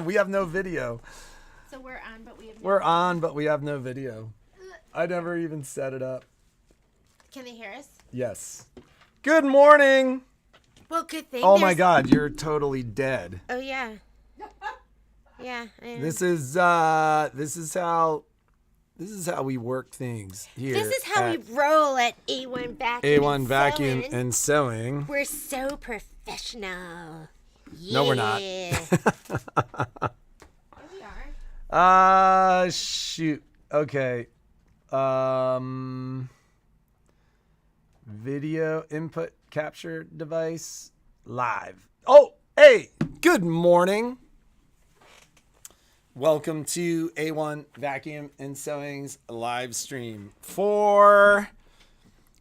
We have no video. So we're on, but we have no We're on, but we have no video. I never even set it up. Can they hear us? Yes. Good morning. Well, good thing. Oh my God, you're totally dead. Oh yeah. Yeah. I am. This is how we work things here. This is how we roll at A1 Vacuum. A1 Vacuum and Sewing. We're so professional. Yeah. No, we're not. We are. Shoot. Okay. Video input capture device live. Oh, hey, good morning. Welcome to A1 Vacuum and Sewing's live stream for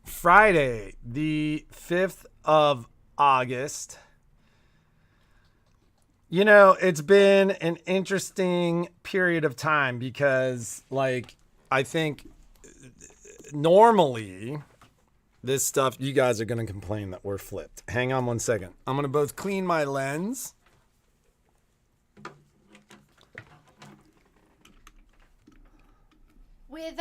Friday, the 5th of August. You know, it's been an interesting period of time because, like, I think normally this stuff, you guys are going to complain that we're flipped. Hang on one second. I'm going to both clean my lens. With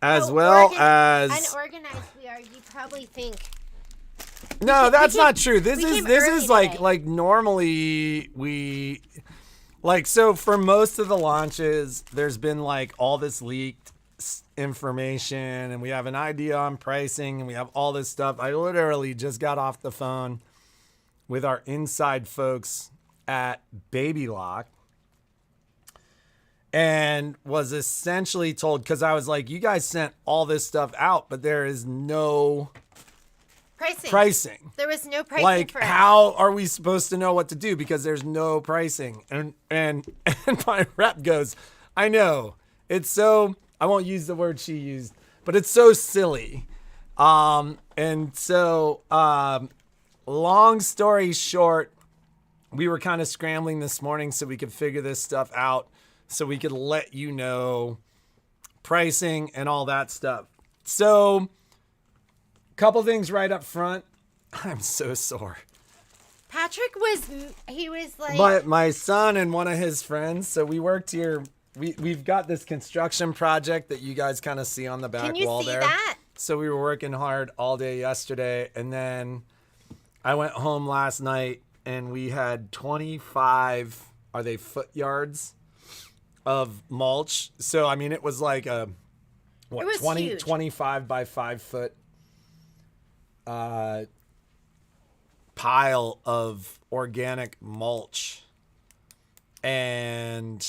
as well as unorganized we are, you probably think. No, that's not true. This we is like normally we like, so for most of the launches there's been like all this leaked information and we have an idea on pricing and we have all this stuff. I literally just got off the phone with our inside folks at Baby Lock and was essentially told, because I was like, you guys sent all this stuff out, but there is no pricing. There was no pricing. Like, for us. how are we supposed to know what to do? Because there's no pricing. And my rep goes, I know. It's so, I won't use the word she used, but it's so silly. And so, long story short, we were kind of scrambling this morning so we could figure this stuff out, so we could let you know pricing and all that stuff. So, couple things right up front. I'm so sore. Patrick was like my son and one of his friends. So we worked here. We've got this construction project that you guys kind of see on the back wall there. Can you see that? So we were working hard all day yesterday, and then I went home last night and we had 25, are they foot yards of mulch? So I mean, it was like a what, 20, 25 by 5 foot pile of organic mulch, and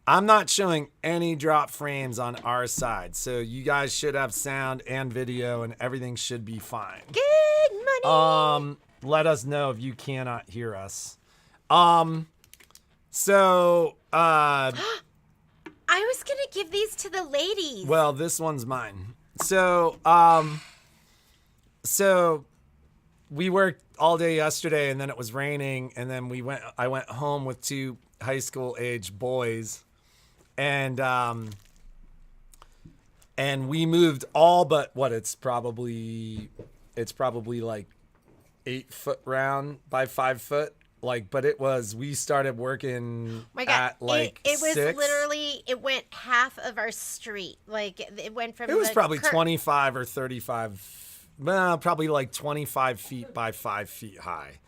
I'm not showing any drop frames on our side, so you guys should have sound and video and everything should be fine. Good money. Let us know if you cannot hear us. So I was gonna give these to the ladies. well, this one's mine. So so we worked all day yesterday and then it was raining, and then I went home with 2 high school age boys, and we moved all but what, it's probably like 8 foot round by 5 foot. Like, but we started working at like it was 6. literally, it went half of our street. Like, it went from It was probably 25 or 35, probably like 25 feet by 5 feet high.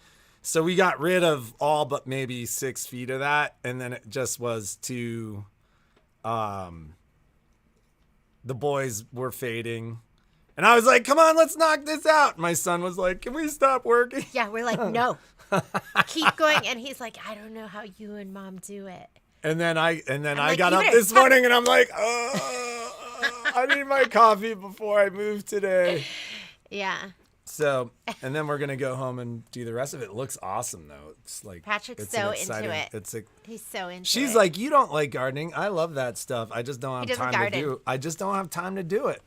So we got rid of all but maybe 6 feet of that. And then it just was the boys were fading. And I was like, come on, let's knock this out. My son was like, can we stop working? Yeah, we're like, no. Keep going. And he's like, I don't know how you and mom do it. And then I like, got up this morning and I'm like, I need my coffee before I move today. Yeah. So, and then we're going to go home and do the rest of it. It looks awesome though. It's like, Patrick's so into it. He's so into it. She's like, you don't like gardening. I love that stuff. I just don't have time to do it. I just don't have time to do it.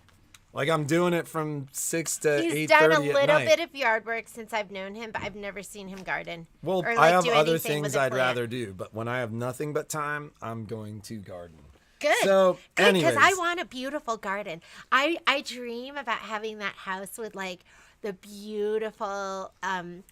Like, I'm doing it from 6 to 8:30 at night. He's done a little bit of yard work since I've known him, but I've never seen him garden. Well, or, I like, have other things I'd rather do, but when I have nothing but time, I'm going to garden. Good. So, good, anyways. because I want a beautiful garden. I dream about having that house with like the beautiful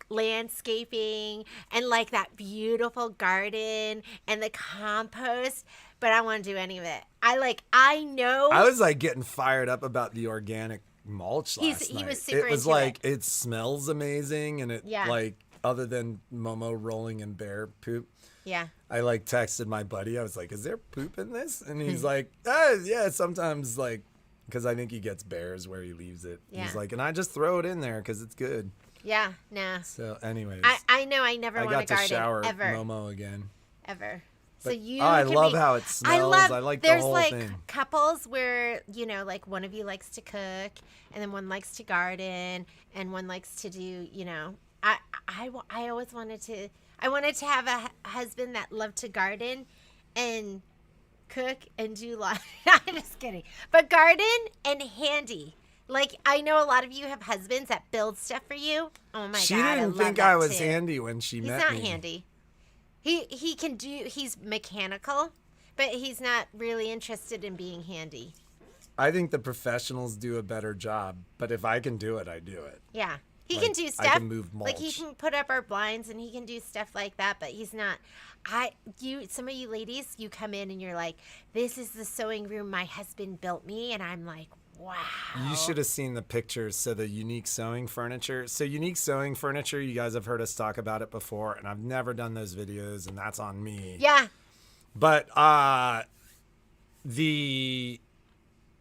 landscaping and like that beautiful garden and the compost, but I don't want to do any of it. I know. I was like getting fired up about the organic mulch last night. He was super It was into like it. it smells amazing, and it like other than Momo rolling in bear poop. Yeah. I like texted my buddy. I was like, "Is there poop in this?" And he's like, "Yeah, sometimes like." Because I think he gets bears where he leaves it. Yeah. He's like, and I just throw it in there because it's good. Yeah, nah. So, anyways. I know I never want to garden. I got to shower ever. Momo again. Ever. But, So you I can love be, how it smells. I like the whole there's thing. like couples where, you know, like one of you likes to cook and then one likes to garden and one likes to do, you know. I always wanted to have a husband that loved to garden and cook and do laundry. I'm just kidding. But garden and handy. Like, I know a lot of you have husbands that build stuff for you. Oh my She God. didn't think I was handy when she met me. He's not handy. He can do, he's mechanical, but he's not really interested in being handy. I think the professionals do a better job, but if I can do it, I do it. Yeah. He Like, can do stuff. I can move mulch. Like he can put up our blinds and he can do stuff like that, but he's not. Some of you ladies, you come in and you're like, this is the sewing room my husband built me, and I'm like, wow. You should have seen the pictures. So the unique sewing furniture. So unique sewing furniture, you guys have heard us talk about it before, and I've never done those videos, and that's on me. Yeah. But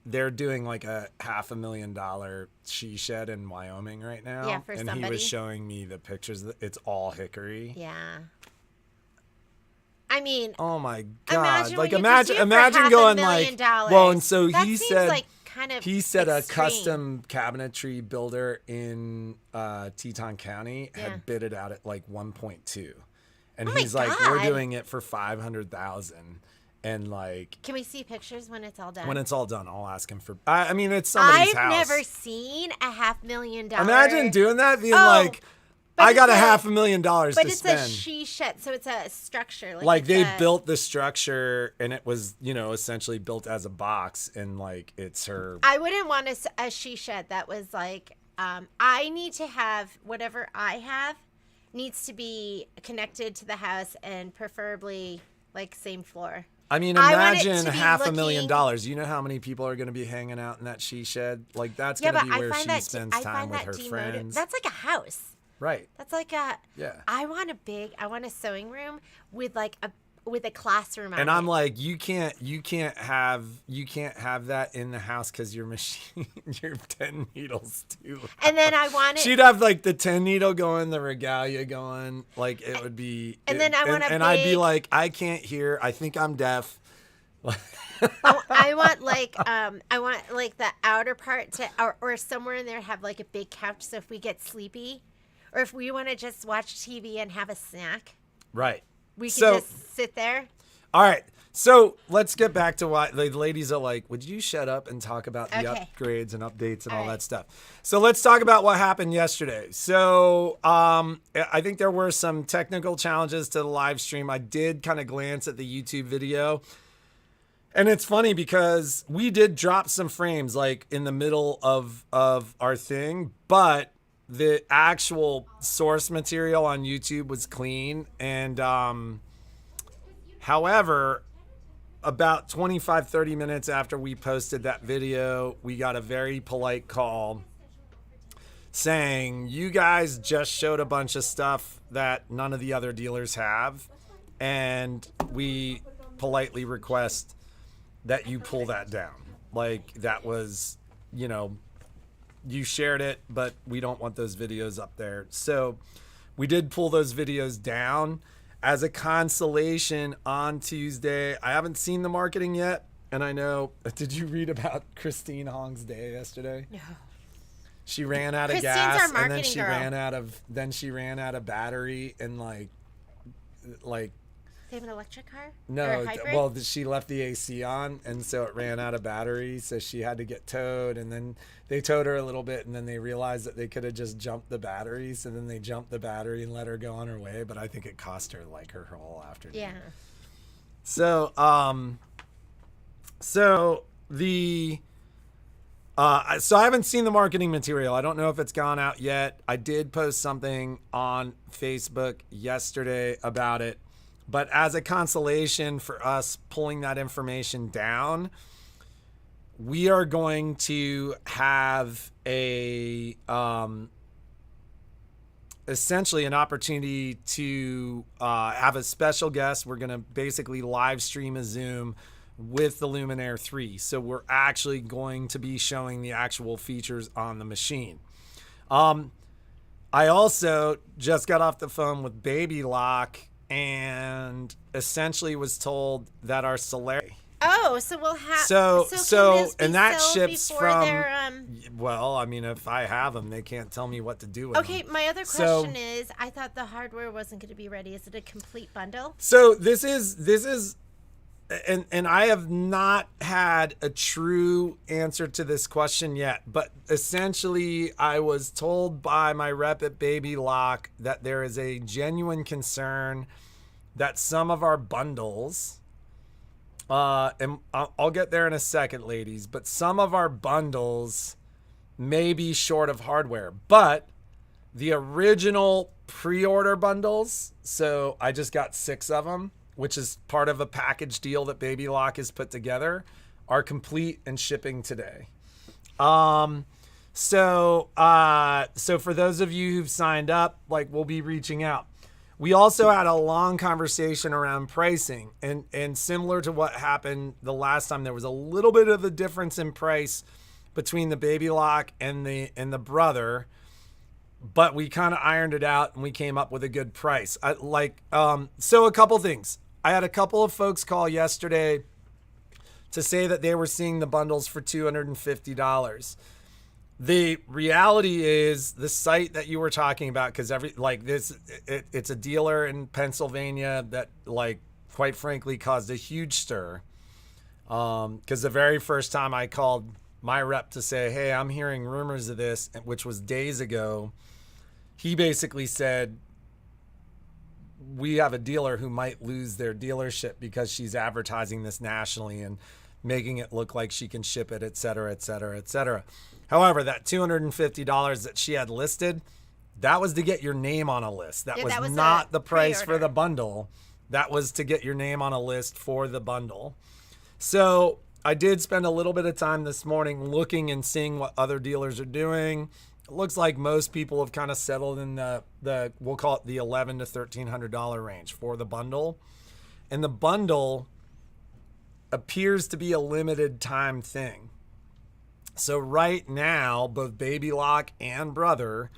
they're doing like a $500,000 she shed in Wyoming right now. Yeah, for and somebody. he was showing me the pictures. It's all hickory. Yeah. I mean, Oh my God! imagine Like what you could do for imagine going like, $500,000. well, and so That he seems said like kind of he said a extreme. custom cabinetry builder in Teton County Yeah. had bid it out at like 1.2, and Oh my he's like, we're God. doing it for 500,000, and like Can we see pictures when it's all done? when it's all done, I'll ask him for. I mean, it's somebody's I've house. never seen a $500,000. Imagine doing that, being Oh, like, but I got it's $500,000 But to it's spend. a she shed, so it's a structure. Like it's they a- built the structure, and it was, essentially built as a box, and like it's her. I wouldn't want a she shed that was like, I need to have whatever I have needs to be connected to the house and preferably like same floor. I mean, I want it imagine to be $500,000. You know how many people are going to be hanging out in that she shed? Like that's Yeah, going to but be I where find she that spends time with her demotive. friends. That's like a house. Right. That's like a. Yeah. I want a sewing room with like a classroom. And on I'm it. like, you can't have that in the house because your machine, your 10 needles too. And then I want it. She'd have like the 10 needle going, the regalia going, like it would be. And then I want a and I'd be big- like, I can't hear. I think I'm deaf. I want like the outer part to or somewhere in there have like a big couch, so if we get sleepy or if we want to just watch TV and have a snack, Right. we can So- just sit there. All right. So let's get back to why the ladies are like, would you shut up and talk about the Okay. upgrades and updates and all right. that stuff? So let's talk about what happened yesterday. So I think there were some technical challenges to the live stream. I did kind of glance at the YouTube video. And it's funny because we did drop some frames like in the middle of our thing, but the actual source material on YouTube was clean. And however, about 25, 30 minutes after we posted that video, we got a very polite call saying, you guys just showed a bunch of stuff that none of the other dealers have. And we politely request that you pull that down. Like that was, you shared it, but we don't want those videos up there. So we did pull those videos down. As a consolation on Tuesday, I haven't seen the marketing yet. And I know, did you read about Christine Hong's day yesterday? No. She ran out of Christine's gas our and then marketing she girl. ran out of battery and like They have an electric car? Or no, a hybrid? well, she left the AC on, and so it ran out of battery, so she had to get towed, and then they towed her a little bit, and then they realized that they could have just jumped the battery, so then they jumped the battery and let her go on her way, but I think it cost her, like, her whole afternoon. Yeah. So So I haven't seen the marketing material. I don't know if it's gone out yet. I did post something on Facebook yesterday about it. But as a consolation for us pulling that information down, we are going to have a essentially an opportunity to have a special guest. We're going to basically live stream a Zoom with the Luminaire 3. So we're actually going to be showing the actual features on the machine. I also just got off the phone with Baby Lock and essentially was told that our Solaris. Oh, so we'll have. So and that ships from. Their, Well, I mean, if I have them, they can't tell me what to do with them. Okay, my other question is, I thought the hardware wasn't going to be ready. Is it a complete bundle? So this is. And I have not had a true answer to this question yet, but essentially I was told by my rep at Baby Lock that there is a genuine concern that some of our bundles, and I'll get there in a second, ladies, but some of our bundles may be short of hardware, but the original pre-order bundles, so I just got 6 of them, which is part of a package deal that Baby Lock has put together, are complete and shipping today. So for those of you who've signed up, like, we'll be reaching out. We also had a long conversation around pricing, and similar to what happened the last time, there was a little bit of a difference in price between the Baby Lock and the Brother, but we kind of ironed it out and we came up with a good price. So a couple things. I had a couple of folks call yesterday to say that they were seeing the bundles for $250. The reality is the site that you were talking about, because it's a dealer in Pennsylvania that, like, quite frankly caused a huge stir. Because the very first time I called my rep to say, hey, I'm hearing rumors of this, which was days ago, he basically said, we have a dealer who might lose their dealership because she's advertising this nationally and making it look like she can ship it, et cetera, et cetera, et cetera. However, that $250 that she had listed, that was to get your name on a list. That was not the price for the bundle. That was to get your name on a list for the bundle. So I did spend a little bit of time this morning looking and seeing what other dealers are doing. It looks like most people have kind of settled in the we'll call it the $1,100 to $1,300 range for the bundle. And the bundle appears to be a limited time thing. So right now, both Baby Lock and Brother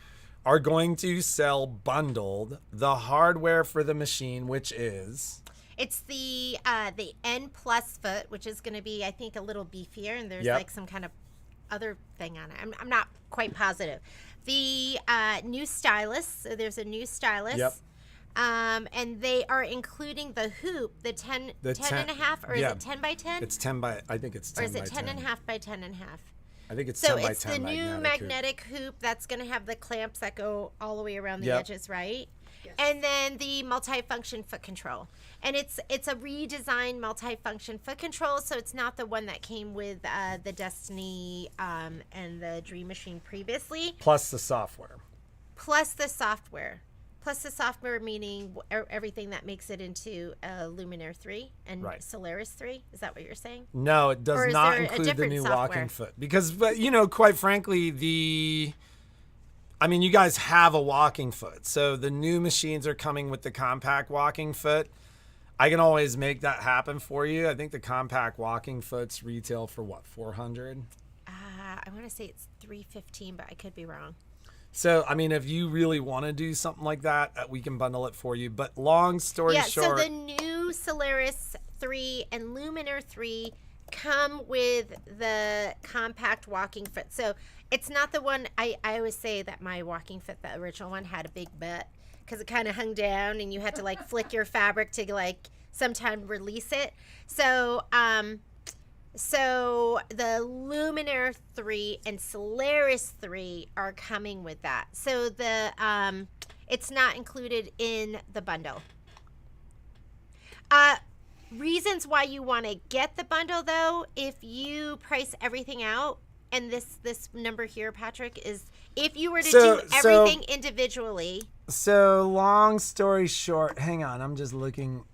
are going to sell bundled the hardware for the machine, which is... It's the N plus foot, which is going to be, I think, a little beefier, and there's like some kind of other thing on it. I'm not quite positive. The new stylus. So there's a new stylus. Yep. And they are including the hoop, the 10 and a half, or is it 10 by 10? It's 10 by, I think it's 10 by 10. Or is it 10 and a half by 10 and a half? I think it's 10 by 10. So it's the new magnetic hoop that's going to have the clamps that go all the way around the edges, right? Yes. And then the multi-function foot control. And it's a redesigned multi-function foot control, so it's not the one that came with the Destiny and the Dream Machine previously. Plus the software. Plus the software, meaning everything that makes it into Luminaire 3 and Solaris 3. Is that what you're saying? No, it does not include the new walking foot. Because, quite frankly, you guys have a walking foot. So the new machines are coming with the compact walking foot. I can always make that happen for you. I think the compact walking foots retail for what, $400? I want to say it's $315, but I could be wrong. So, if you really want to do something like that, we can bundle it for you. But long story short... so the new Solaris 3 and Luminaire 3 come with the compact walking foot. So it's not the one... I always say that my walking foot, the original one, had a big butt because it kind of hung down and you had to flick your fabric to sometime release it. So so the Luminaire 3 and Solaris 3 are coming with that. So the it's not included in the bundle. Reasons why you want to get the bundle, though, if you price everything out And this number here, Patrick, is if you were to So- do everything individually. So long story short, hang on, I'm just looking.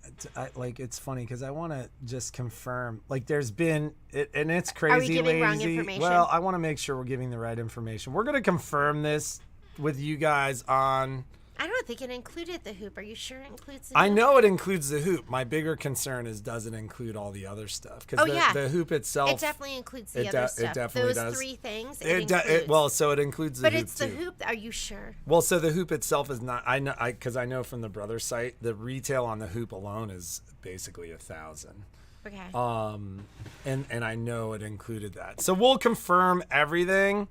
Like it's funny because I want to just confirm. Like there's been, and it's crazy. Are we giving wrong lazy. information? Well, I want to make sure we're giving the right information. We're gonna confirm this with you guys on. I don't think it included the hoop. Are you sure it includes the hoop? I know it includes the hoop. My bigger concern is does it include all the other stuff? Because the hoop itself. It definitely includes the other stuff. It definitely Those does. 3 things. Well, so it includes the but hoop it's the too. hoop. Are you sure? Well, so the hoop itself is not. I know because I know from the brother site the retail on the hoop alone is basically $1,000. Okay. And I know it included that. So we'll confirm everything.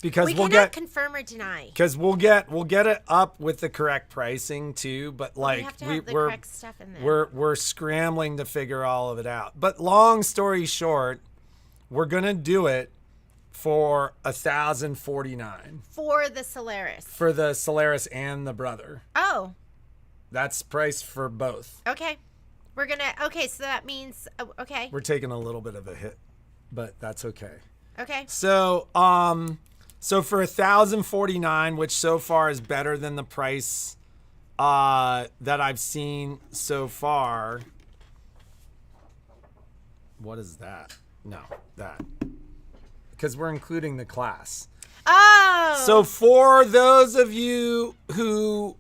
Because we we'll cannot get confirm or deny. Because we'll get it up with the correct pricing too, but like we have to have the we're correct stuff in there. we're scrambling to figure all of it out. But long story short, we're gonna do it for $1,049 for the Solaris. for the Solaris and the brother. Oh, That's priced for both. okay. We're gonna. Okay, so that means. Okay. We're taking a little bit of a hit, but that's okay. Okay. So for $1,049, which so far is better than the price that I've seen so far. What is that? No, that. Because we're including the class. Oh. So for those of you who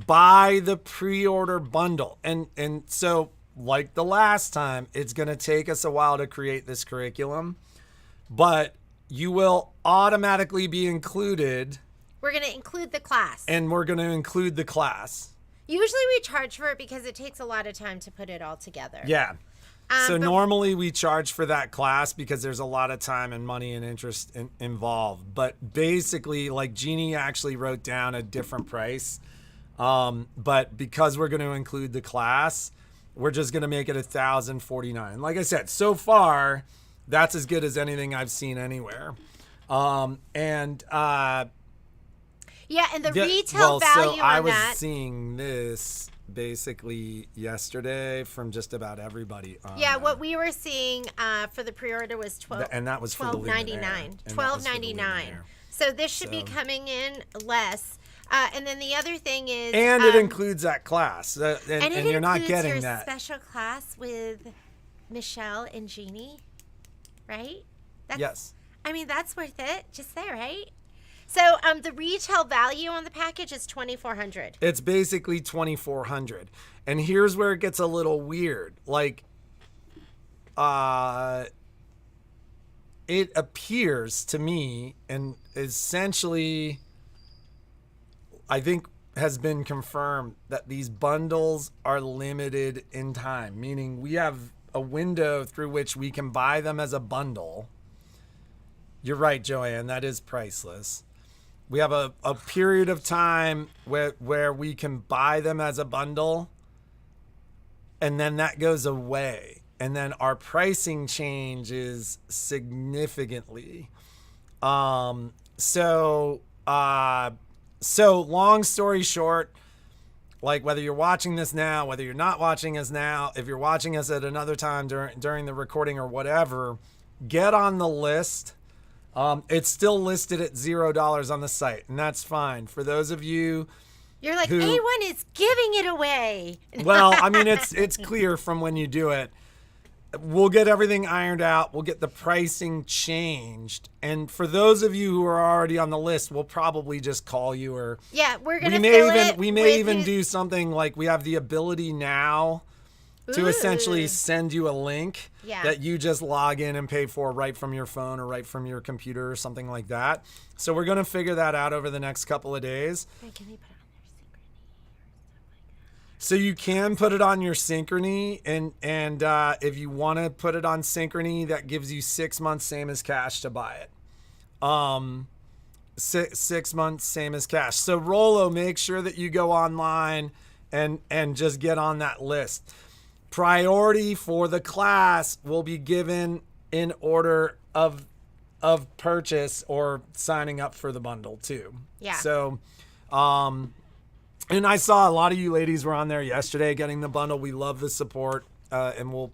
buy the pre-order bundle, and so like the last time, it's going to take us a while to create this curriculum, but you will automatically be included. We're going to include the class. And we're going to include the class. Usually we charge for it because it takes a lot of time to put it all together. Yeah. So but normally we charge for that class because there's a lot of time and money and interest involved. But basically, like Jeannie actually wrote down a different price. But because we're going to include the class, we're just going to make it $1,049. Like I said, so far, that's as good as anything I've seen anywhere. Yeah, and the retail well, value so I on was that. seeing this basically yesterday from just about everybody. Yeah, what we were seeing for the pre-order was and that was for the $12.99. $12.99. So this should be coming in less. And then the other thing is, and it includes that class, and it you're not includes getting your that special class with Michelle and Jeannie, right? Yes. I mean, that's worth it, just there, right? So, the retail value on the package is $2,400. It's basically $2,400, and here's where it gets a little weird. Like, it appears to me, and essentially, I think has been confirmed that these bundles are limited in time, meaning we have a window through which we can buy them as a bundle. You're right, Joanne, that is priceless. We have a period of time where we can buy them as a bundle, and then that goes away. And then our pricing changes significantly. So long story short, like whether you're watching this now, whether you're not watching us now, if you're watching us at another time during the recording or whatever, get on the list. It's still listed at $0 on the site, and that's fine. For those of you You're like, who, A1 is giving it away. well, I mean, it's clear from when you do it. We'll get everything ironed out. We'll get the pricing changed. And for those of you who are already on the list, we'll probably just call you, or Yeah, we're gonna we may even do something like we have the ability now to essentially send you a link that you just log in and pay for right from your phone or right from your computer or something like that. So we're going to figure that out over the next couple of days. Wait, can we put it on their synchrony or stuff like that? So you can put it on your synchrony, and if you want to put it on synchrony, that gives you 6 months, same as cash, to buy it. 6 months, same as cash. So Rolo, make sure that you go online and just get on that list. Priority for the class will be given in order of purchase or signing up for the bundle too. Yeah. So, and I saw a lot of you ladies were on there yesterday getting the bundle. We love the support, and we'll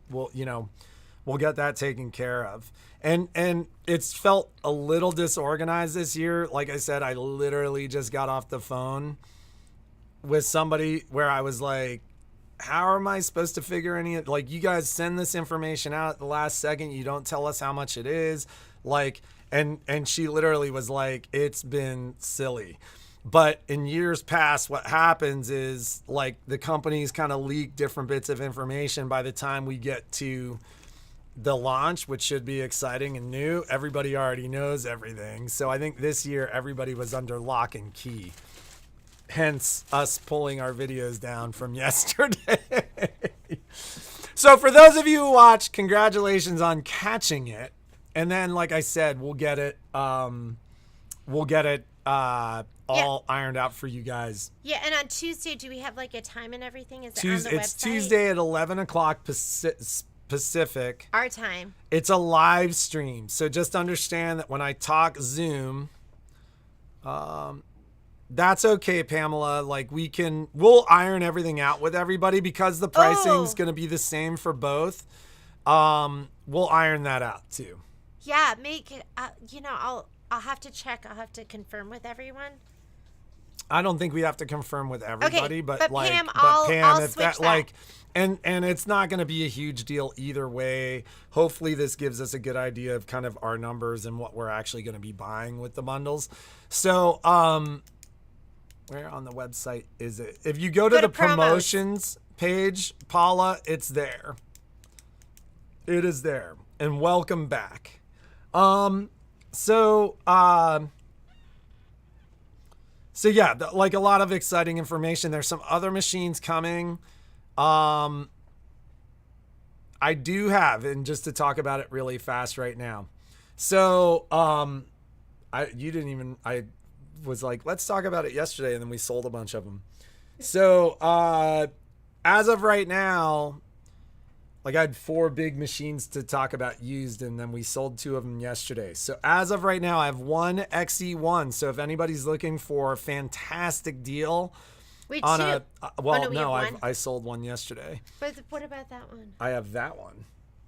we'll get that taken care of. And it's felt a little disorganized this year. Like I said, I literally just got off the phone with somebody where I was like, how am I supposed to figure any, like, you guys send this information out at the last second, you don't tell us how much it is, like, and she literally was like, it's been silly. But in years past, what happens is, like, the companies kind of leak different bits of information. By the time we get to the launch, which should be exciting and new, everybody already knows everything. So I think this year everybody was under lock and key. Hence us pulling our videos down from yesterday. So for those of you who watch, congratulations on catching it. And then, like I said, we'll get it all ironed out for you guys. Yeah, and on Tuesday, do we have like a time and everything? Is it on the website? It's Tuesday at 11 o'clock Pacific. Our time. It's a live stream. So just understand that when I talk Zoom, that's okay, Pamela. Like, we'll iron everything out with everybody because the pricing's going to be the same for both. We'll iron that out too. Yeah, I'll have to check. I'll have to confirm with everyone. I don't think we have to confirm with everybody, okay, but Pam, Pam, if that like, and it's not going to be a huge deal either way. Hopefully this gives us a good idea of kind of our numbers and what we're actually going to be buying with the bundles. So, where on the website is it? If you go to the promotions page, Paula, it's there. It is there. And welcome back. So yeah, like a lot of exciting information. There's some other machines coming. I do have, and just to talk about it really fast right now. So, I was like, let's talk about it yesterday, and then we sold a bunch of them. So, as of right now, like, I had 4 big machines to talk about used, and then we sold 2 of them yesterday. So as of right now, I have 1 XE1. So if anybody's looking for a fantastic deal on a, I sold 1 yesterday. But what about that one? I have that one.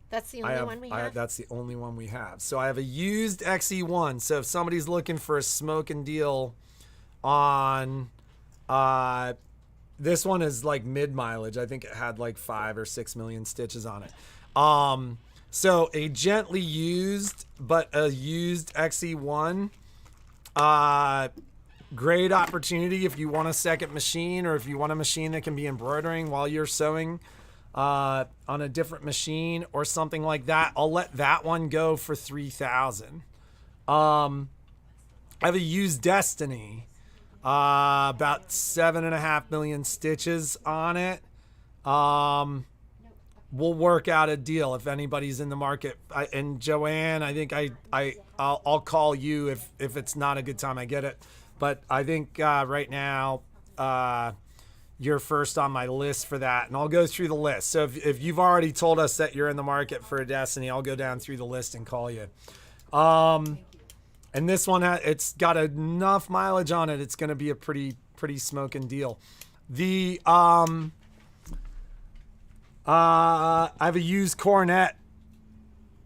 That's the only one we have? That's the only one we have. So I have a used XE1. So if somebody's looking for a smoking deal on, this one is like mid mileage. I think it had like 5 or 6 million stitches on it. So a gently used, but a used XE1, great opportunity if you want a second machine, or if you want a machine that can be embroidering while you're sewing on a different machine or something like that. I'll let that one go for $3,000. I have a used Destiny, about 7.5 million stitches on it. We'll work out a deal if anybody's in the market. And Joanne, I think I'll call you if it's not a good time. I get it, but I think right now you're first on my list for that, and I'll go through the list. So if you've already told us that you're in the market for a Destiny, I'll go down through the list and call you. And this one, it's got enough mileage on it. It's going to be a pretty smoking deal. I have a used cornet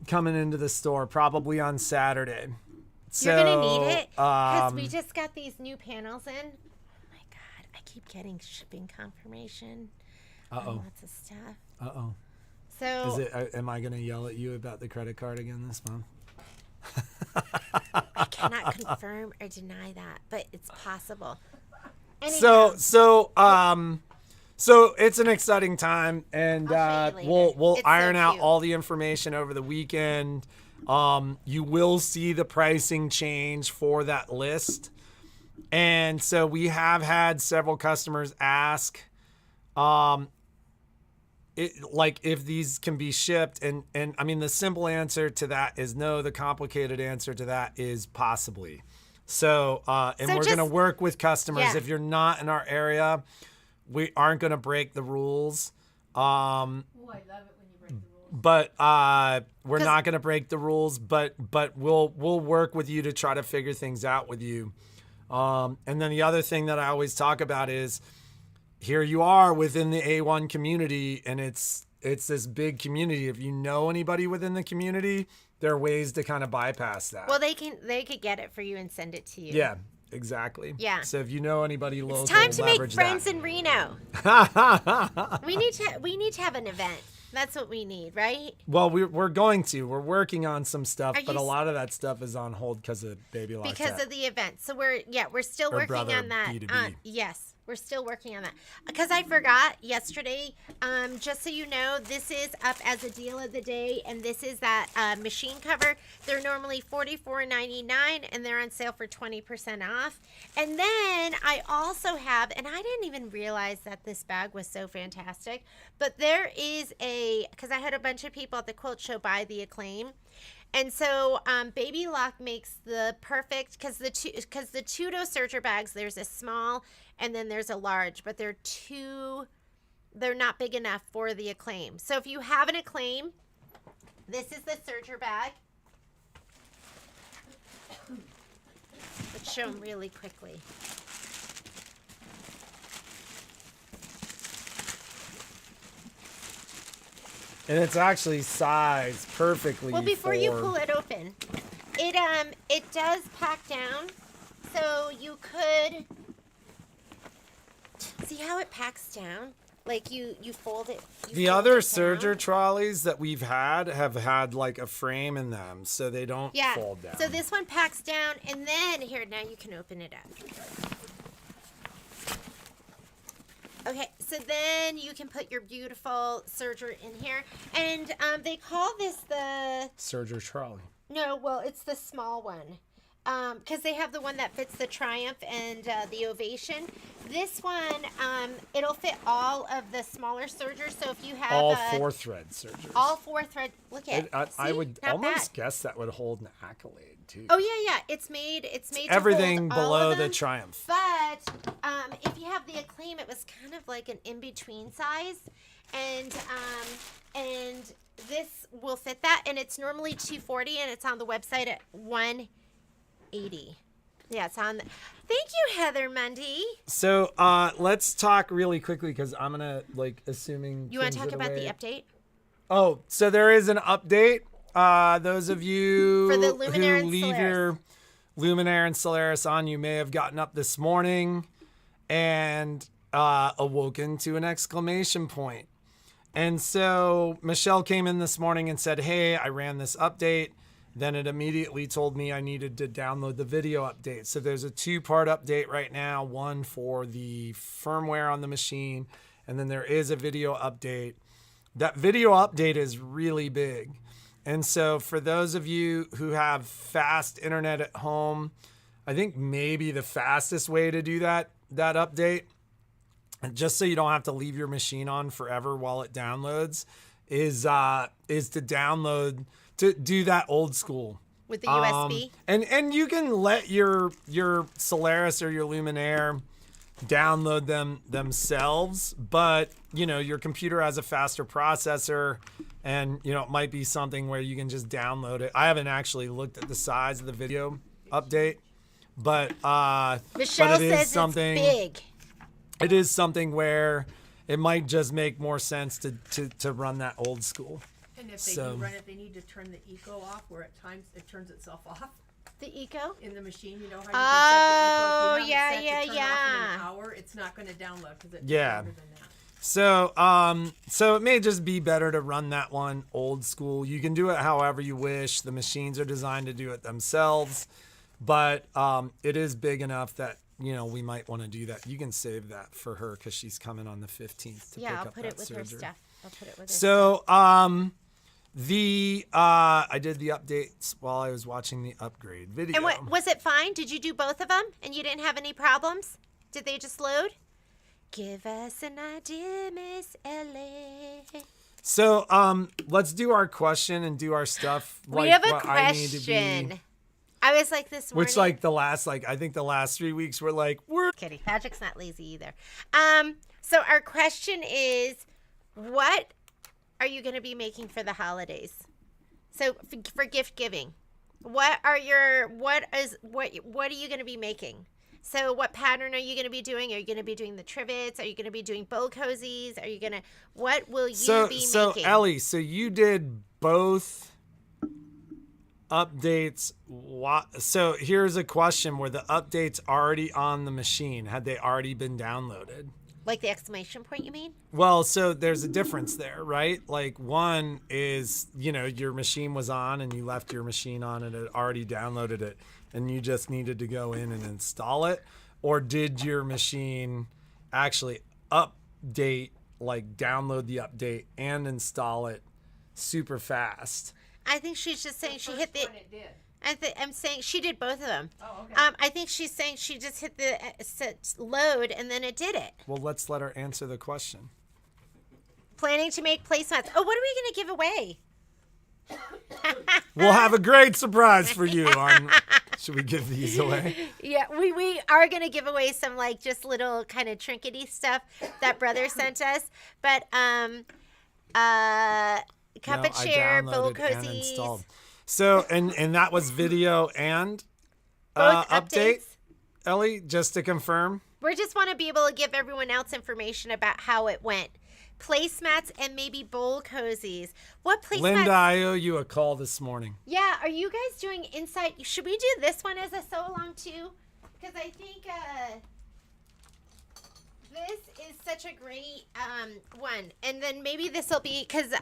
coming into the store probably on Saturday. You're going to need it because we just got these new panels in. Oh my God, I keep getting shipping confirmation. Lots of stuff. So am I going to yell at you about the credit card again this month? I cannot confirm or deny that, but it's possible. Anyhow. So it's an exciting time, and we'll iron out all the information over the weekend. You will see the pricing change for that list, and so we have had several customers ask, if these can be shipped, and I mean the simple answer to that is no. The complicated answer to that is possibly. So we're going to work with customers. Yeah. If you're not in our area, we aren't going to break the rules. I love it when you break the rules. But we're not going to break the rules. But we'll work with you to try to figure things out with you. And then the other thing that I always talk about is, here you are within the A1 community, and it's it's this big community. If you know anybody within the community, there are ways to kind of bypass that. Well, they could get it for you and send it to you. Yeah, exactly. Yeah. So if you know anybody local, It's time to make leverage friends that. in Reno. We need to have an event. That's what we need, right? Well, we're going to. We're working on some stuff, Are but you a lot of that stuff is on hold because of Baby Locked Because of the event. So we're still Her working brother, on that. B2B. Yes, we're still working on that. Because I forgot yesterday, just so you know, this is up as a deal of the day, and this is that machine cover. They're normally $44.99, and they're on sale for 20% off. And then I also have, and I didn't even realize that this bag was so fantastic, but there is because I had a bunch of people at the quilt show buy the Acclaim. And so Baby Lock makes the perfect, because the Tudo serger bags, there's a small and then there's a large, but they're not big enough for the Acclaim. So if you have an Acclaim, this is the serger bag. Let's show them really quickly. And it's actually sized perfectly. Well, before you pull it open, it does pack down, so you could see how it packs down. Like you fold it. The other serger trolleys that we've had have had like a frame in them, so they don't fold down. So this one packs down, and then here, now you can open it up. Okay, so then you can put your beautiful serger in here, and they call this the serger trolley. No, well, it's the small one, because they have the one that fits the Triumph and the Ovation. This one, it'll fit all of the smaller sergers. So if you have all 4-thread sergers, all 4-thread. Look at I would not almost bad. guess that would hold an Accolade too. Oh yeah. It's made everything to hold all below of the them. Triumph. But if you have the Acclaim, it was kind of like an in-between size, and this will fit that, and it's normally $240, and it's on the website at $180. Yeah, it's on. Thank you, Heather Mundy. So let's talk really quickly because I'm gonna assuming You want to things talk are the about the way- update? Oh, so there is an update. Those of you For the Luminaire who and leave Solaris. your Luminaire and Solaris on, you may have gotten up this morning and awoken to an exclamation point. And so Michelle came in this morning and said, hey, I ran this update. Then it immediately told me I needed to download the video update. So there's a 2-part update right now, one for the firmware on the machine, and then there is a video update. That video update is really big. And so for those of you who have fast internet at home, I think maybe the fastest way to do that update, and just so you don't have to leave your machine on forever while it downloads, is to do that old school With the USB? And you can let your Solaris or your Luminaire download them themselves, but your computer has a faster processor, and it might be something where you can just download it. I haven't actually looked at the size of the video update, but Michelle but it is says something, it's big. It is something where it might just make more sense to run that old school. And if they do run it, they need to turn the eco off, where at times it turns itself off The Eco? in the machine. You know how you can set the eco. If you have it set to turn off in yeah. an hour, it's not going to download because it's Yeah. longer than that. So it may just be better to run that one old school. You can do it however you wish. The machines are designed to do it themselves, but it is big enough that we might want to do that. You can save that for her because she's coming on the 15th to pick Yeah, I'll up put that it with her serger. stuff. I'll put it with her So I did the updates while I was watching the upgrade video. And what was it fine? Did you do both of them and you didn't have any problems? Did they just load? Give us an idea, Miss Ellie. So let's do our question and do our stuff. We have a what I need to be- question. I was like this morning. Which I think the last 3 weeks we're Kidding. Patrick's not lazy either. So our question is, what are you going to be making for the holidays? So for gift giving, what are you going to be making? So what pattern are you going to be doing? Are you going to be doing the trivets? Are you going to be doing bowl cozies? Are you going to, what will you be making? Ellie, so you did both updates. So here's a question: were the updates already on the machine? Had they already been downloaded? Like the exclamation point, you mean? Well, so there's a difference there, right? Like one is, your machine was on and you left your machine on and it already downloaded it and you just needed to go in and install it. Or did your machine actually update, like download the update and install it super fast? I think she's just saying she hit the. It did. I'm saying she did both of them. Oh, okay. I think she's saying she just hit the load and then it did it. Well, let's let her answer the question. Planning to make placemats. Oh, what are we going to give away? We'll have a great surprise for you. Should we give these away? Yeah, we are going to give away some like just little kind of trinkety stuff that brother sent us. But cup of chair, bowl cozies. So, and that was video and Both update, updates. Ellie, just to confirm. We just want to be able to give everyone else information about how it went. Placemats and maybe bowl cozies. What placemats? Linda, I owe you a call this morning. Yeah, are you guys doing insight? Should we do this one as a sew along too? Because I think this is such a great one. And then maybe this will be, because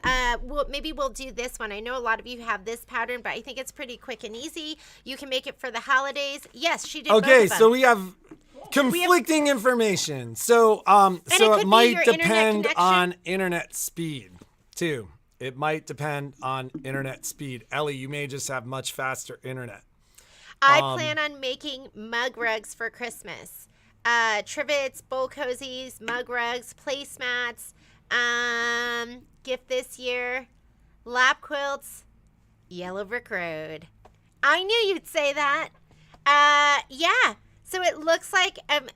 maybe we'll do this one. I know a lot of you have this pattern, but I think it's pretty quick and easy. You can make it for the holidays. Yes, she did both Okay, of them. so we have conflicting information. So it might depend on internet speed too. It might depend on internet speed. Ellie, you may just have much faster internet. I plan on making mug rugs for Christmas. Trivets, bowl cozies, mug rugs, placemats, gift this year, lap quilts, Yellow Brick Road. I knew you'd say that. Yeah. So it looks like, and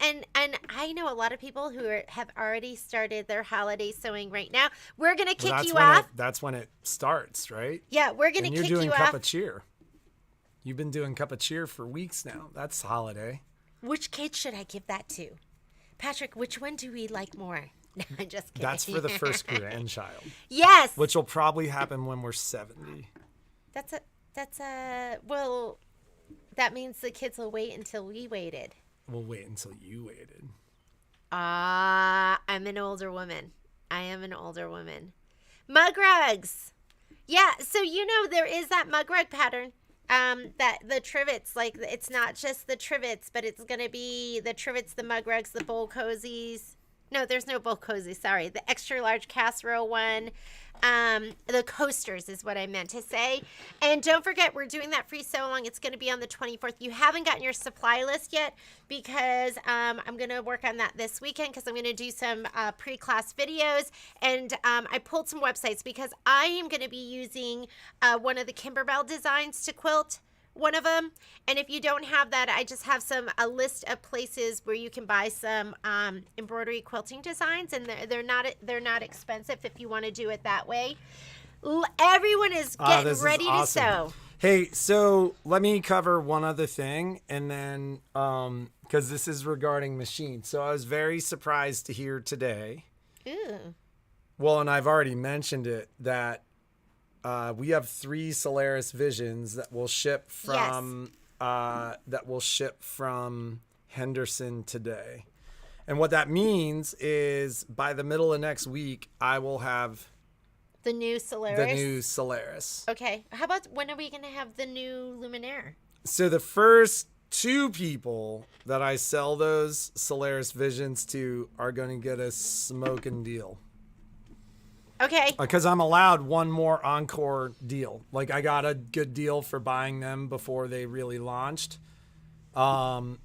I know a lot of people who have already started their holiday sewing right now. We're gonna kick you off. That's when it starts, right? Yeah, we're gonna kick you off. You're doing Cup of Cheer. You've been doing Cup of Cheer for weeks now. That's holiday. Which kid should I give that to? Patrick, which one do we like more? No, I'm just kidding. That's for the first grandchild. Yes. Which will probably happen when we're 70. Well, that means the kids will wait until we waited. We'll wait until you waited. I'm an older woman. I am an older woman. Mug rugs. Yeah, so there is that mug rug pattern. That the trivets, like it's not just the trivets, but it's gonna be the trivets, the mug rugs, the bowl cozies. No, there's no bowl cozies. Sorry, the extra large casserole one. The coasters is what I meant to say. And don't forget, we're doing that free sew along. It's going to be on the 24th. You haven't gotten your supply list yet because I'm going to work on that this weekend because I'm going to do some pre-class videos. And I pulled some websites because I am going to be using one of the Kimberbell designs to quilt one of them. And if you don't have that, I just have a list of places where you can buy some embroidery quilting designs, and they're not expensive if you want to do it that way. Everyone is getting ready to sew. Hey, so let me cover one other thing, and then because this is regarding machines. So I was very surprised to hear today. Ooh. Well, and I've already mentioned it that. We have 3 Solaris Visions that will ship from Henderson today. And what that means is by the middle of next week, I will have the new Solaris. Okay. How about when are we going to have the new Luminaire? So the first 2 people that I sell those Solaris Visions to are going to get a smoking deal. Okay. Because I'm allowed one more encore deal. Like I got a good deal for buying them before they really launched. And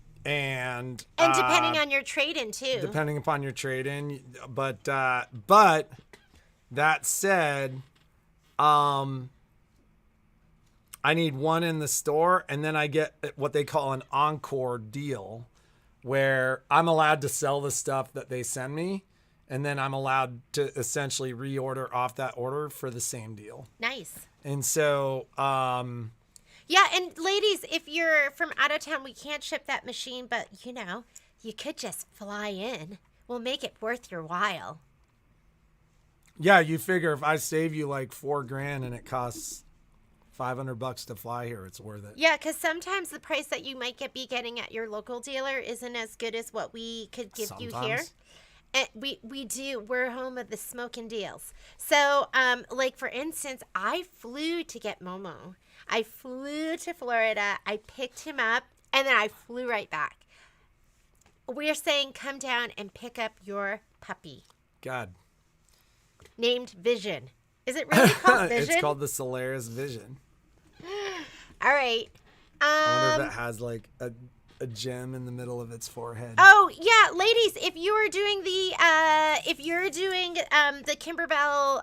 depending on your trade-in too. Depending upon your trade-in, but that said, I need one in the store, and then I get what they call an encore deal, where I'm allowed to sell the stuff that they send me. And then I'm allowed to essentially reorder off that order for the same deal. Nice. And so, yeah, Yeah, and ladies, if you're from out of town, we can't ship that machine, but you could just fly in. We'll make it worth your while. Yeah, you figure if I save you like $4,000 and it costs $500 to fly here, it's worth it. Yeah, because sometimes the price that you might be getting at your local dealer isn't as good as what we could give you here. Sometimes. And we do. We're home of the smoking deals. So, like for instance, I flew to get Momo. I flew to Florida. I picked him up, and then I flew right back. We're saying come down and pick up your puppy God. named Vision. Is it really called Vision? It's called the Solaris Vision. All right. I wonder if it has like a gem in the middle of its forehead. Oh yeah, ladies, if you're doing the Kimberbell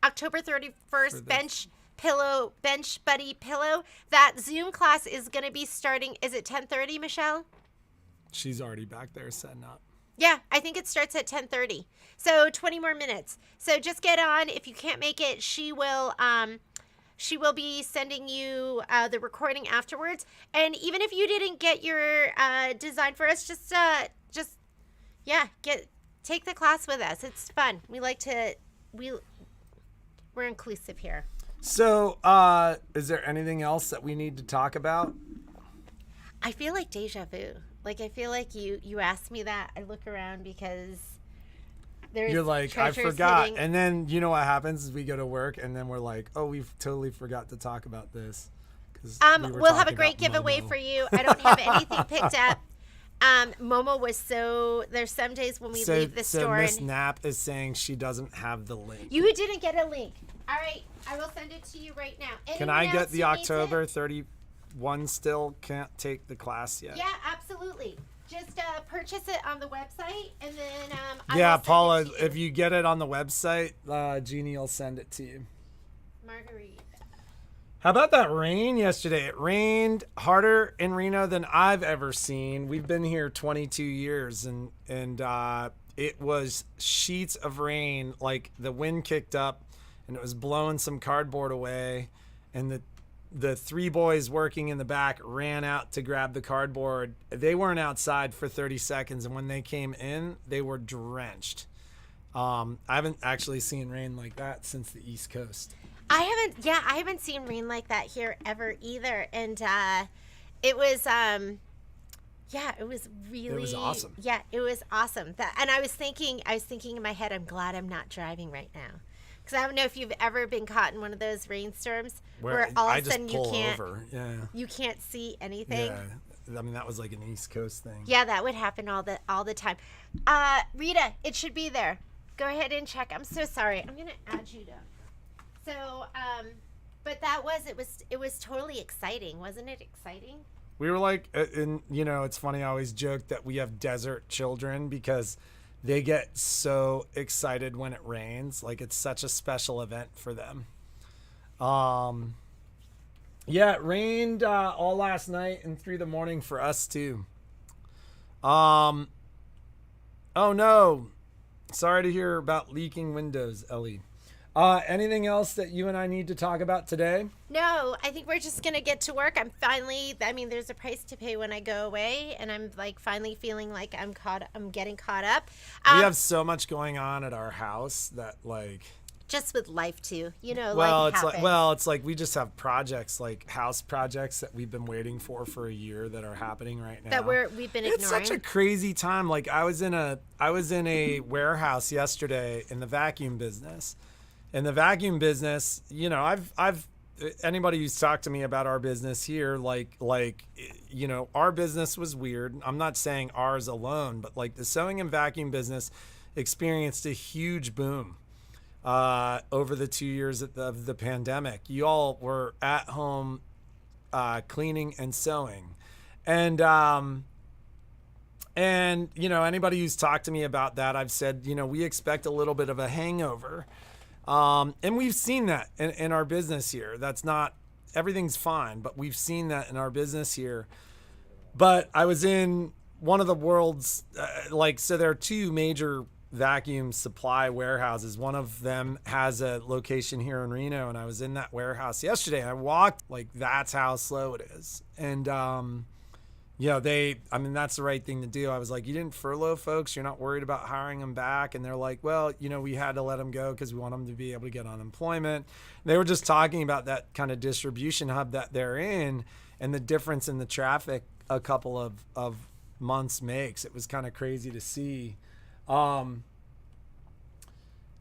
October 31st bench buddy pillow, that Zoom class is going to be starting. Is it 10:30, Michelle? She's already back there setting up. Yeah, I think it starts at 10:30. So 20 more minutes. So just get on. If you can't make it, she will be sending you the recording afterwards. And even if you didn't get your design for us, take the class with us. It's fun. We're inclusive here. So, is there anything else that we need to talk about? I feel like deja vu. Like I feel like you asked me that. I look around because there's You're like, I treasures forgot. hidden. And then you know what happens is we go to work and then we're like, oh, we've totally forgot to talk about this. 'Cause we were We'll have a talking great about giveaway Momo. for you. I don't have anything picked up. Momo was there's some days when we leave the store. Miss And Knapp is saying she doesn't have the link. you didn't get a link. All right, I will send it to you right now. Can Anyone I else get the who needs it? October 31 still? Can't take the class yet. Yeah, absolutely. Just purchase it on the website, and then I Yeah, will send Paula, it to you. if you get it on the website, Jeannie will send it to you. Marguerite. How about that rain yesterday? It rained harder in Reno than I've ever seen. We've been here 22 years, and it was sheets of rain. Like the wind kicked up, and it was blowing some cardboard away, and the three boys working in the back ran out to grab the cardboard. They weren't outside for 30 seconds, and when they came in, they were drenched. I haven't actually seen rain like that since the East Coast. I haven't seen rain like that here ever either. And it was it was really It was awesome. Yeah, it was awesome. And I was thinking in my head, I'm glad I'm not driving right now. Because I don't know if you've ever been caught in one of those rainstorms where all I of a sudden just you pull can't over. Yeah. you can't see anything. Yeah. I mean, that was like an East Coast thing. Yeah, that would happen all the time. Rita, it should be there. Go ahead and check. I'm so sorry. I'm gonna add you to. So, but it was totally exciting, wasn't it? Exciting. We were like, and it's funny. I always joke that we have desert children because they get so excited when it rains. Like it's such a special event for them. Yeah, it rained all last night and through the morning for us too. Oh no. Sorry to hear about leaking windows, Ellie. Anything else that you and I need to talk about today? No, I think we're just gonna get to work. There's a price to pay when I go away, and I'm like finally feeling like I'm getting caught up. We have so much going on at our house that like. Just with life too, Well, life it's happens. it's like we just have projects like house projects that we've been waiting for a year that are happening right now. That we've been ignoring. It's such a crazy time. Like I was in a warehouse yesterday in the vacuum business. In the vacuum business, I've anybody who's talked to me about our business here, our business was weird. I'm not saying ours alone, but like the sewing and vacuum business experienced a huge boom over the 2 years of the pandemic. You all were at home cleaning and sewing, and anybody who's talked to me about that, I've said, we expect a little bit of a hangover. And we've seen that in our business here. Everything's fine, but we've seen that in our business here. But I was in one of the world's, so there are two major vacuum supply warehouses. One of them has a location here in Reno, and I was in that warehouse yesterday. I walked, like, that's how slow it is. And that's the right thing to do. I was like, you didn't furlough folks? You're not worried about hiring them back? And they're like, well, we had to let them go because we want them to be able to get unemployment. They were just talking about that kind of distribution hub that they're in and the difference in the traffic a couple of months makes. It was kind of crazy to see.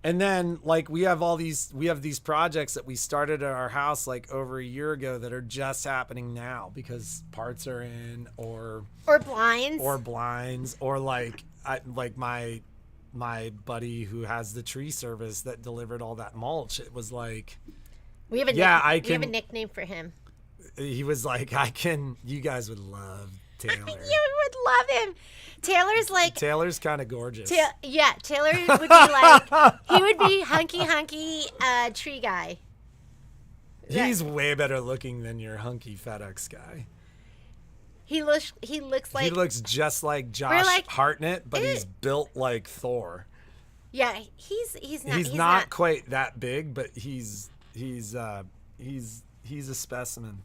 And then, like, we have these projects that we started at our house like over a year ago that are just happening now because parts are in, or blinds, or like my buddy who has the tree service that delivered all that mulch. It was like, we have a nickname for him. He was like, you guys would love Taylor. You would love him. Taylor's kind of gorgeous. Taylor would be like, he would be hunky tree guy. He's way better looking than your hunky FedEx guy. He looks like, he looks just like Josh Hartnett, but he's built like Thor. Yeah, he's not quite that big, but he's a specimen.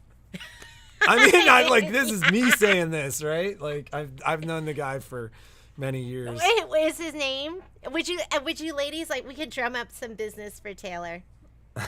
I mean, this is me saying this, right? Like, I've known the guy for many years. What is his name? Would you ladies, like, we could drum up some business for Taylor?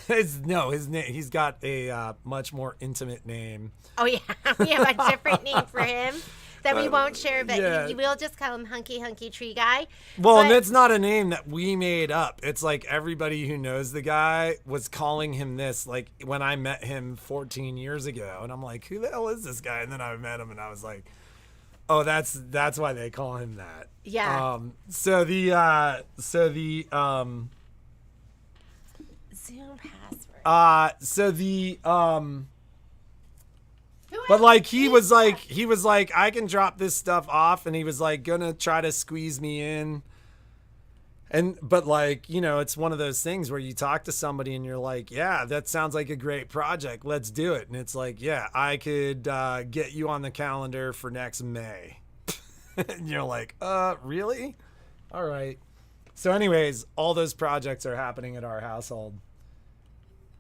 His name. He's got a much more intimate name. Oh yeah, we have a different name for him that we won't share, but we'll just call him Hunky Tree Guy. Well, and it's not a name that we made up. It's like everybody who knows the guy was calling him this, like, when I met him 14 years ago, and I'm like, who the hell is this guy? And then I met him, and I was like, oh, that's why they call him that. Yeah. So the Zoom password. But like he was like, I can drop this stuff off, and he was like gonna try to squeeze me in. But like, it's one of those things where you talk to somebody and you're like, yeah, that sounds like a great project. Let's do it. And it's like, yeah, I could get you on the calendar for next May. And you're like, really? All right. So anyways, all those projects are happening at our household.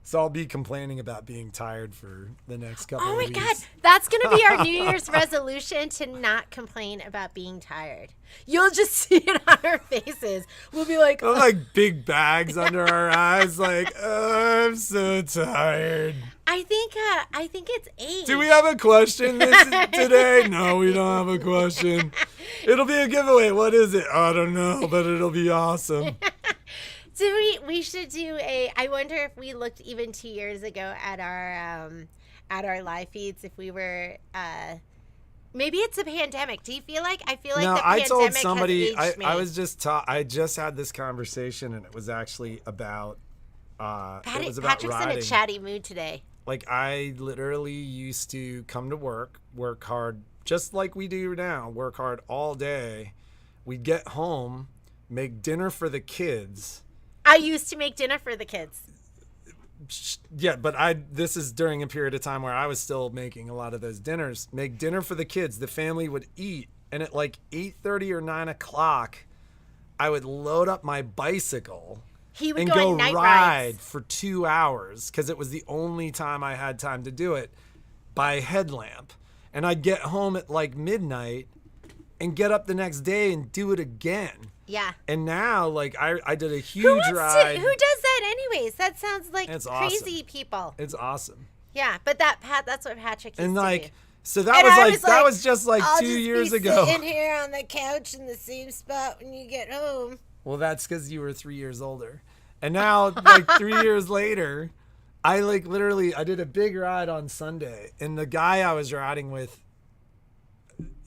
So I'll be complaining about being tired for the next couple of weeks. Oh my God. That's going to be our New Year's resolution, to not complain about being tired. You'll just see it on our faces. We'll be like, like big bags under our eyes, like, I'm so tired. I think it's 8. Do we have a question today? No, we don't have a question. It'll be a giveaway. What is it? I don't know, but it'll be awesome. So we should do I wonder if we looked even 2 years ago at our live feeds, if we were, maybe it's a pandemic. Do you feel like, I feel like the pandemic told somebody, has aged me. I just had this conversation, and it was actually about, Patrick's riding. in a chatty mood today. Like, I literally used to come to work hard, just like we do now, work hard all day. We'd get home, make dinner for the kids. I used to make dinner for the kids. Yeah, but this is during a period of time where I was still making a lot of those dinners. Make dinner for the kids. The family would eat. And at like 8:30 or 9 o'clock, I would load up my bicycle and go ride for 2 hours, because it was the only time I had time to do it, by headlamp. And I'd get home at like midnight and get up the next day and do it again. Yeah. And now, like, I did a huge ride. Who does that anyways? That sounds like crazy awesome. people. It's awesome. Yeah, but that's what Patrick used and to like, do. So that was just like 2 years ago. Sitting here on the couch in the same spot when you get home. Well, that's because you were 3 years older. And now, like 3 years later, I did a big ride on Sunday, and the guy I was riding with,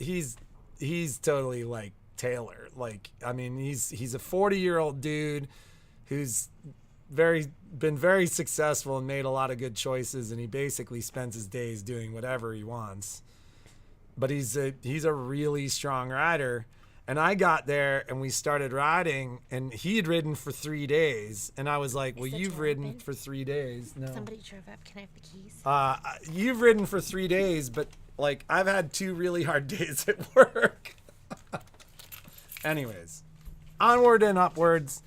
he's totally like Taylor. Like, I mean, he's a 40-year-old dude who's been very successful and made a lot of good choices, and he basically spends his days doing whatever he wants. But he's a really strong rider. And I got there and we started riding, and he had ridden for 3 days, and I was like, well, you've ridden for 3 days. No. Somebody drove up. Can I have the keys? You've ridden for 3 days, but like, I've had 2 really hard days at work. Anyways, onward and upwards.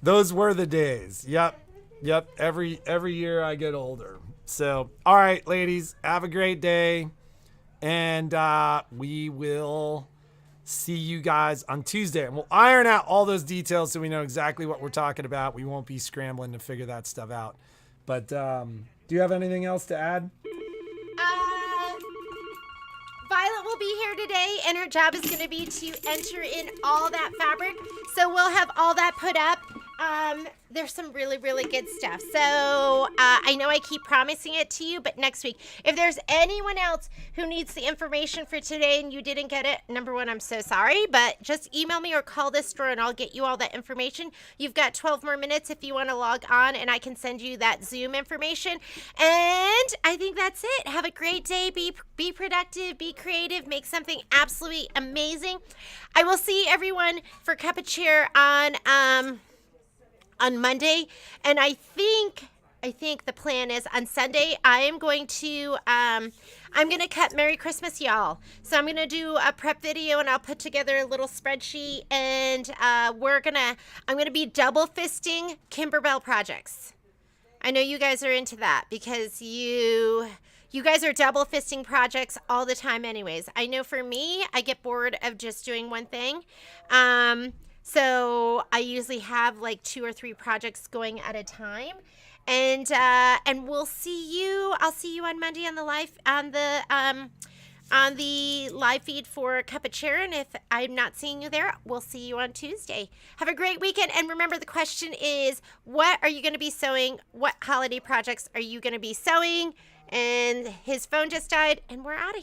Those were the days. Yep. Every year I get older. So, all right, ladies, have a great day. And we will see you guys on Tuesday. And we'll iron out all those details so we know exactly what we're talking about. We won't be scrambling to figure that stuff out. But do you have anything else to add? Violet will be here today, and her job is going to be to enter in all that fabric. So we'll have all that put up. There's some really, really good stuff. So I know I keep promising it to you, but next week, if there's anyone else who needs the information for today and you didn't get it, number one, I'm so sorry, but just email me or call this store and I'll get you all that information. You've got 12 more minutes if you want to log on, and I can send you that Zoom information. And I think that's it. Have a great day. Be productive, be creative, make something absolutely amazing. I will see everyone for Cup of Cheer on Monday, and I think the plan is on Sunday I am going to I'm going to cut Merry Christmas Y'all. So I'm going to do a prep video, and I'll put together a little spreadsheet, and I'm going to be double fisting Kimberbell projects. I know you guys are into that because you guys are double fisting projects all the time anyways. I know for me, I get bored of just doing one thing. So I usually have like 2 or 3 projects going at a time, and we'll see you. I'll see you on Monday on the live feed for Cup of Cheer. And if I'm not seeing you there, we'll see you on Tuesday. Have a great weekend. And remember, the question is, what are you going to be sewing? What holiday projects are you going to be sewing? And his phone just died, and we're out of here.